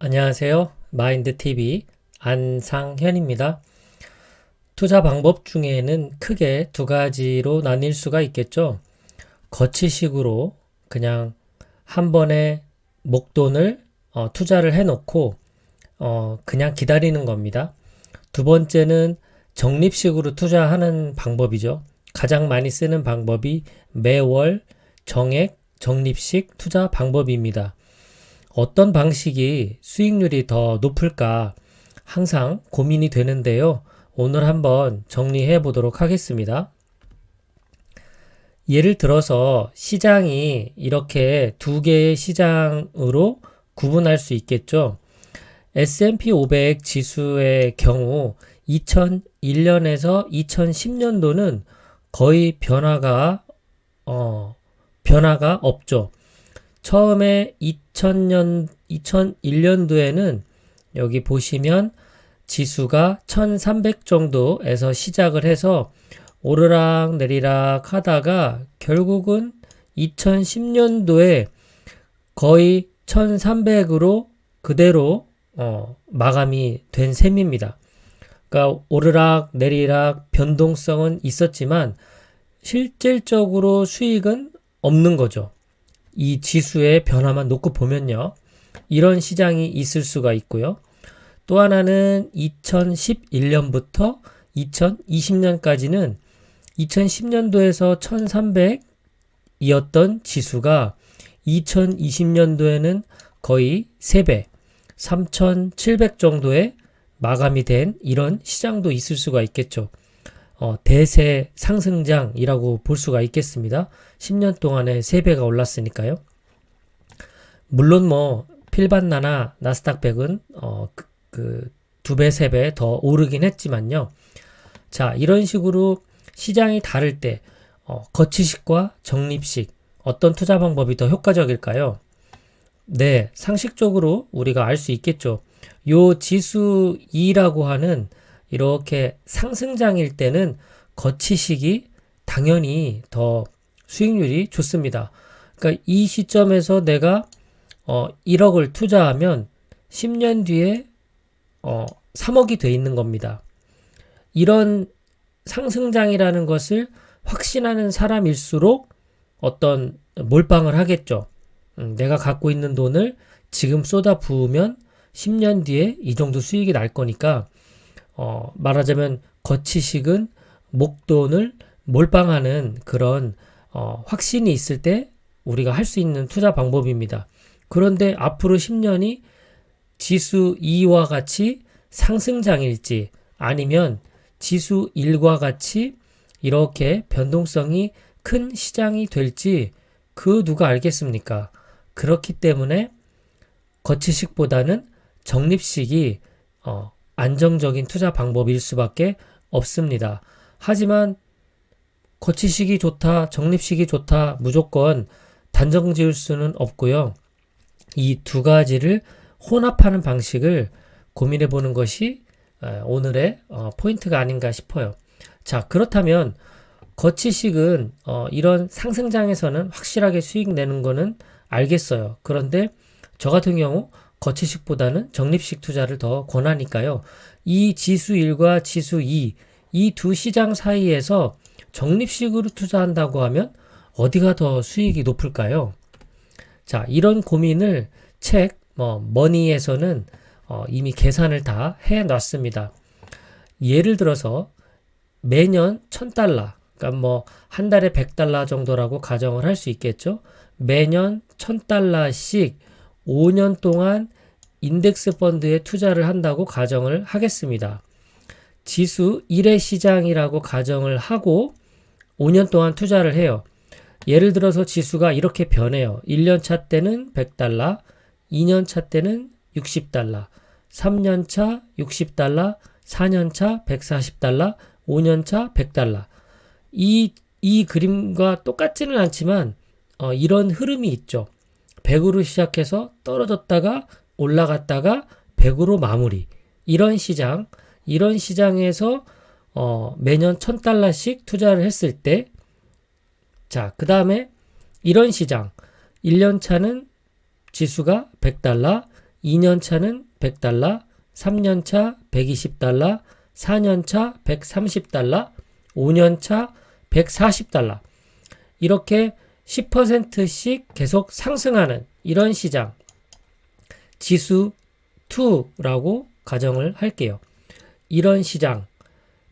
안녕하세요. 마인드TV 안상현입니다. 투자 방법 중에는 크게 두 가지로 나뉠 수가 있겠죠. 거치식으로 그냥 한 번에 목돈을 투자를 해놓고 그냥 기다리는 겁니다. 두 번째는 적립식으로 투자하는 방법이죠. 가장 많이 쓰는 방법이 매월 정액 적립식 투자 방법입니다. 어떤 방식이 수익률이 더 높을까 항상 고민이 되는데요. 오늘 한번 정리해 보도록 하겠습니다. 예를 들어서 시장이 이렇게 두 개의 시장으로 구분할 수 있겠죠. S&P 500 지수의 경우 2001년에서 2010년도는 거의 변화가 없죠. 처음에 2001년도에는 여기 보시면 지수가 1300 정도에서 시작을 해서 오르락 내리락 하다가 결국은 2010년도에 거의 1300으로 그대로 마감이 된 셈입니다. 그러니까 오르락 내리락 변동성은 있었지만 실질적으로 수익은 없는 거죠. 이 지수의 변화만 놓고 보면요. 이런 시장이 있을 수가 있고요. 또 하나는 2011년부터 2020년까지는 2010년도에서 1300이었던 지수가 2020년도에는 거의 3배, 3700 정도에 마감이 된 이런 시장도 있을 수가 있겠죠. 대세 상승장이라고 볼 수가 있겠습니다. 10년 동안에 3배가 올랐으니까요. 물론 필반나나 나스닥 100은 2배, 3배 더 오르긴 했지만요. 자, 이런 식으로 시장이 다를 때 거치식과 적립식 어떤 투자 방법이 더 효과적일까요? 네, 상식적으로 우리가 알 수 있겠죠. 요 지수 2라고 하는 이렇게 상승장일 때는 거치식이 당연히 더 수익률이 좋습니다. 그러니까 이 시점에서 내가 1억을 투자하면 10년 뒤에 3억이 돼 있는 겁니다. 이런 상승장이라는 것을 확신하는 사람일수록 어떤 몰빵을 하겠죠. 내가 갖고 있는 돈을 지금 쏟아 부으면 10년 뒤에 이 정도 수익이 날 거니까 말하자면 거치식은 목돈을 몰빵하는 그런 확신이 있을 때 우리가 할 수 있는 투자 방법입니다. 그런데 앞으로 10년이 지수 2와 같이 상승장일지 아니면 지수 1과 같이 이렇게 변동성이 큰 시장이 될지 그 누가 알겠습니까? 그렇기 때문에 거치식보다는 적립식이 안정적인 투자 방법일 수밖에 없습니다. 하지만 거치식이 좋다, 적립식이 좋다 무조건 단정 지을 수는 없고요. 이 두 가지를 혼합하는 방식을 고민해 보는 것이 오늘의 포인트가 아닌가 싶어요. 자, 그렇다면 거치식은 이런 상승장에서는 확실하게 수익 내는 거는 알겠어요. 그런데 저 같은 경우 거치식보다는 적립식 투자를 더 권하니까요. 이 지수 1과 지수 2, 이 두 시장 사이에서 적립식으로 투자한다고 하면 어디가 더 수익이 높을까요? 자, 이런 고민을 책 머니에서는 이미 계산을 다 해놨습니다. 예를 들어서 매년 1000달러, 그러니까 한 달에 100달러 정도라고 가정을 할 수 있겠죠. 매년 1000달러씩 5년 동안 인덱스 펀드에 투자를 한다고 가정을 하겠습니다. 지수 1의 시장이라고 가정을 하고 5년 동안 투자를 해요. 예를 들어서 지수가 이렇게 변해요. 1년 차 때는 100달러, 2년 차 때는 60달러, 3년 차 60달러, 4년 차 140달러, 5년 차 100달러. 이 그림과 똑같지는 않지만 이런 흐름이 있죠. 100으로 시작해서 떨어졌다가 올라갔다가 100으로 마무리. 이런 시장에서 매년 1000달러씩 투자를 했을 때, 자, 그 다음에 이런 시장, 1년 차는 지수가 100달러, 2년차는 $100, 3년차 $120, 4년차 $130, 5년차 $140. 이렇게 10%씩 계속 상승하는 이런 시장, 지수 2라고 가정을 할게요. 이런 시장,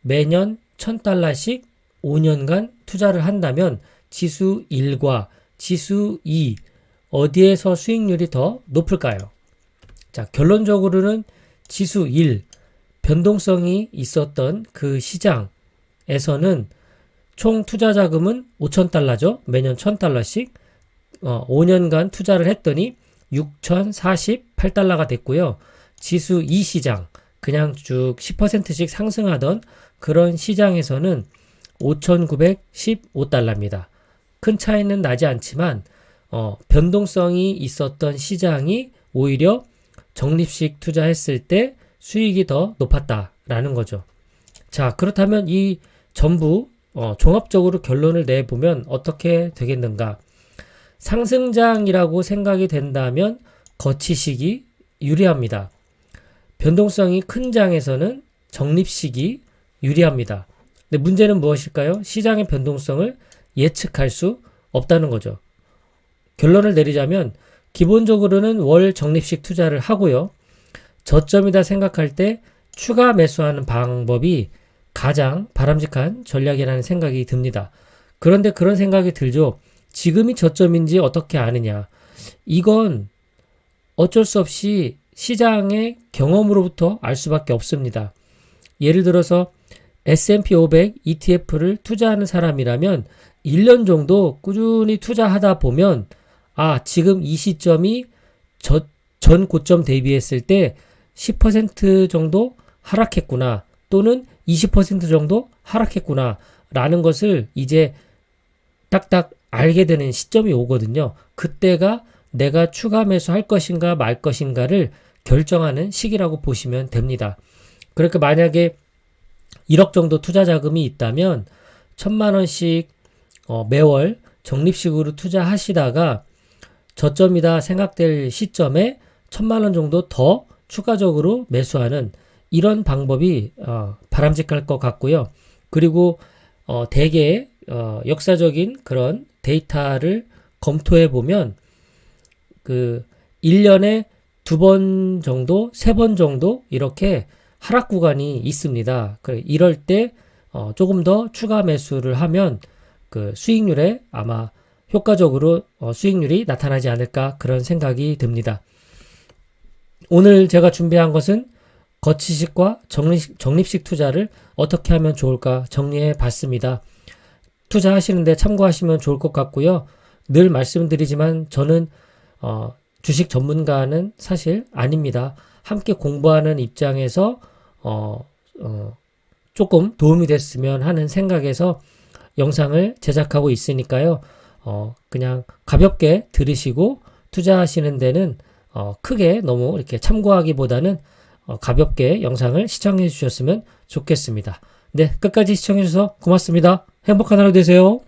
매년 $1000씩 5년간 투자를 한다면 지수 1과 지수 2 어디에서 수익률이 더 높을까요? 자, 결론적으로는 지수 1 변동성이 있었던 그 시장에서는 총 투자 자금은 $5000죠. 매년 $1000씩 5년간 투자를 했더니 $6048가 됐고요. 지수 2 시장 그냥 쭉 10%씩 상승하던 그런 시장에서는 $5915입니다. 큰 차이는 나지 않지만 변동성이 있었던 시장이 오히려 적립식 투자했을 때 수익이 더 높았다라는 거죠. 자, 그렇다면 이 전부 종합적으로 결론을 내보면 어떻게 되겠는가? 상승장이라고 생각이 된다면 거치식이 유리합니다. 변동성이 큰 장에서는 적립식이 유리합니다. 근데 문제는 무엇일까요? 시장의 변동성을 예측할 수 없다는 거죠. 결론을 내리자면 기본적으로는 월 적립식 투자를 하고요. 저점이다 생각할 때 추가 매수하는 방법이 가장 바람직한 전략이라는 생각이 듭니다. 그런데 그런 생각이 들죠. 지금이 저점인지 어떻게 아느냐. 이건 어쩔 수 없이 시장의 경험으로부터 알 수밖에 없습니다. 예를 들어서 S&P 500 ETF를 투자하는 사람이라면 1년 정도 꾸준히 투자하다 보면 지금 이 시점이 전 고점 대비했을 때 10% 정도 하락했구나 또는 20% 정도 하락했구나 라는 것을 이제 딱딱 알게 되는 시점이 오거든요. 그때가 내가 추가 매수할 것인가 말 것인가를 결정하는 시기라고 보시면 됩니다. 그러니까 만약에 1억 정도 투자 자금이 있다면 1000만 원씩 매월 적립식으로 투자하시다가 저점이다 생각될 시점에 1000만 원 정도 더 추가적으로 매수하는 이런 방법이 바람직할 것 같고요. 그리고 대개 역사적인 그런 데이터를 검토해 보면 그 1년에 2번 정도, 3번 정도 이렇게 하락 구간이 있습니다. 이럴 때 조금 더 추가 매수를 하면 그 수익률에 아마 효과적으로 수익률이 나타나지 않을까 그런 생각이 듭니다. 오늘 제가 준비한 것은 거치식과 적립식 투자를 어떻게 하면 좋을까 정리해 봤습니다. 투자하시는데 참고하시면 좋을 것 같고요. 늘 말씀드리지만 저는 주식 전문가는 사실 아닙니다. 함께 공부하는 입장에서 조금 도움이 됐으면 하는 생각에서 영상을 제작하고 있으니까요. 그냥 가볍게 들으시고 투자하시는 데는 크게 너무 이렇게 참고하기보다는 가볍게 영상을 시청해 주셨으면 좋겠습니다. 네, 끝까지 시청해 주셔서 고맙습니다. 행복한 하루 되세요.